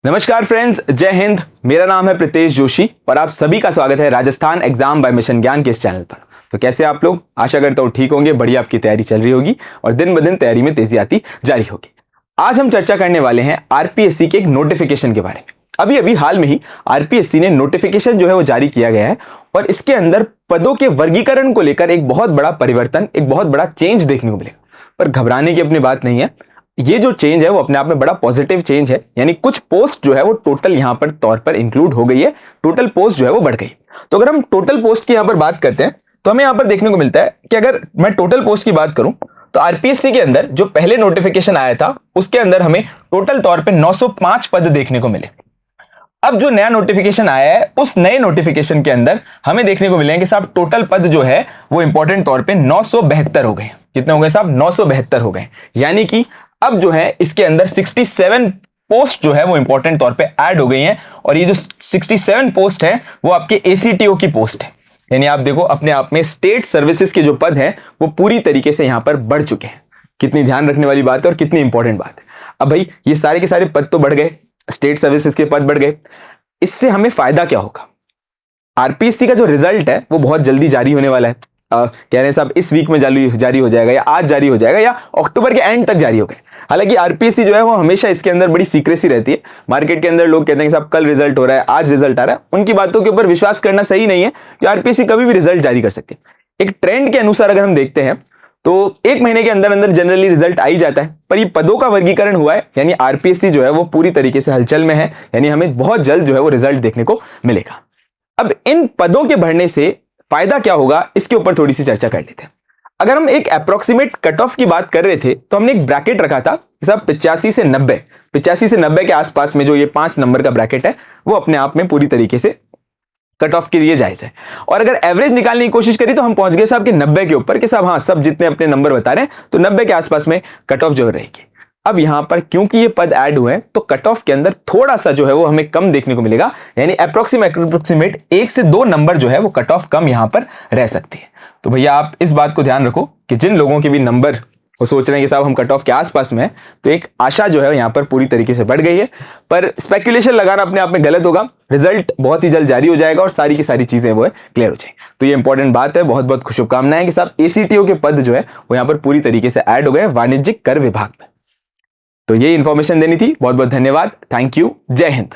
नमस्कार फ्रेंड्स, जय हिंद। मेरा नाम है प्रीतेश जोशी और आप सभी का स्वागत है राजस्थान एग्जाम बाय मिशन ज्ञान के इस चैनल पर। तो कैसे आप लोग? आशा करता हूँ ठीक होंगे, बढ़िया आपकी तैयारी चल रही होगी और दिन ब दिन तैयारी में तेजी आती जारी होगी। आज हम चर्चा करने वाले हैं आरपीएससी के एक नोटिफिकेशन के बारे में। अभी अभी हाल में ही आरपीएससी ने नोटिफिकेशन जो है वो जारी किया गया है और इसके अंदर पदों के वर्गीकरण को लेकर एक बहुत बड़ा परिवर्तन, एक बहुत बड़ा चेंज देखने को मिलेगा। पर घबराने की अपनी बात नहीं है, ये जो चेंज है वो अपने आप में बड़ा पॉजिटिव चेंज है। यानी कुछ पोस्ट जो है वो टोटल यहां पर तौर पर इंक्लूड हो गई है, टोटल पोस्ट जो है वो बढ़ गई। तो अगर हम टोटल पोस्ट की यहां पर बात करते हैं तो हमें यहां पर देखने को मिलता है कि अगर मैं टोटल पोस्ट की बात करूं तो आरपीएससी के अंदर जो पहले नोटिफिकेशन आया था उसके अंदर हमें टोटल तौर पर 905 पद देखने को मिले। अब जो नया नोटिफिकेशन आया है उस नए नोटिफिकेशन के अंदर हमें देखने को मिलेंगे साहब टोटल पद जो है वो इंपॉर्टेंट तौर पे 972 हो गए। कितने हो गए साहब? 972 हो गए। यानी कि अब जो है इसके अंदर 67 पोस्ट जो है वो इंपॉर्टेंट तौर पे ऐड हो गई हैं और ये जो 67 पोस्ट है वो आपके एसीटीओ की पोस्ट है। यानी आप देखो अपने आप में स्टेट सर्विसेज के जो पद हैं वो पूरी तरीके से यहां पर बढ़ चुके हैं। कितनी ध्यान रखने वाली बात है और कितनी इंपॉर्टेंट बात है। अब भाई ये सारे के सारे पद तो बढ़ गए, स्टेट सर्विसेज के पद बढ़ गए, इससे हमें फायदा क्या होगा? आरपीएससी का जो रिजल्ट है वो बहुत जल्दी जारी होने वाला है। कह रहे हैं साहब इस वीक में जारी हो जाएगा या आज जारी हो जाएगा या अक्टूबर के एंड तक जारी हो गए। हालांकि आरपीएससी जो है वो हमेशा इसके अंदर बड़ी सीक्रेसी रहती है। मार्केट के अंदर लोग कहते हैं कि साहब कल रिजल्ट हो रहा है, आज रिजल्ट आ रहा है। उनकी बातों के ऊपर विश्वास करना सही नहीं है कि आरपीएससी कभी भी रिजल्ट जारी कर सकते हैं। एक ट्रेंड के अनुसार अगर हम देखते हैं तो एक महीने के अंदर अंदर जनरली रिजल्ट आ ही जाता है। पर ये पदों का वर्गीकरण हुआ है, यानी आरपीएससी जो है वो पूरी तरीके से हलचल में है। यानी हमें बहुत जल्द जो है वो रिजल्ट देखने को मिलेगा। अब इन पदों के बढ़ने से फायदा क्या होगा इसके ऊपर थोड़ी सी चर्चा कर लेते हैं। अगर हम एक अप्रोक्सीमेट कट ऑफ की बात कर रहे थे तो हमने एक ब्रैकेट रखा था सब 85 से 90 के आसपास में जो ये 5 नंबर का ब्रैकेट है वो अपने आप में पूरी तरीके से कट ऑफ के लिए जायज है। और अगर एवरेज निकालने की कोशिश करी तो हम पहुंच गए साहब कि 90 के ऊपर, कि साहब हाँ सब जितने अपने नंबर बता रहे हैं तो 90 के आसपास में कट ऑफ जो रहेगी। अब यहां पर क्योंकि ये पद ऐड हुए हैं तो कट ऑफ के अंदर थोड़ा सा जो है वो हमें कम देखने को मिलेगा। यानी अप्रोक्सीमेट 1 से 2 नंबर जो है वो कट ऑफ कम यहां पर रह सकती है। तो भैया आप इस बात को ध्यान रखो कि जिन लोगों के भी नंबर वो सोच रहे हैं कि साहब हम कट ऑफ के आसपास में है तो एक आशा जो है यहां पर पूरी तरीके से बढ़ गई है। पर स्पेकुलेशन लगाना अपने आप में गलत होगा। रिजल्ट बहुत ही जल्द जारी हो जाएगा और सारी की सारी चीजें वो है क्लियर हो जाएंगी। तो ये इंपॉर्टेंट बात है। बहुत बहुत शुभकामनाएं कि साहब एसीटीओ के पद जो है वो यहां पर पूरी तरीके से ऐड हो गए वाणिज्यिक कर विभाग में। तो ये इंफॉर्मेशन देनी थी। बहुत बहुत धन्यवाद। Thank you. जय हिंद।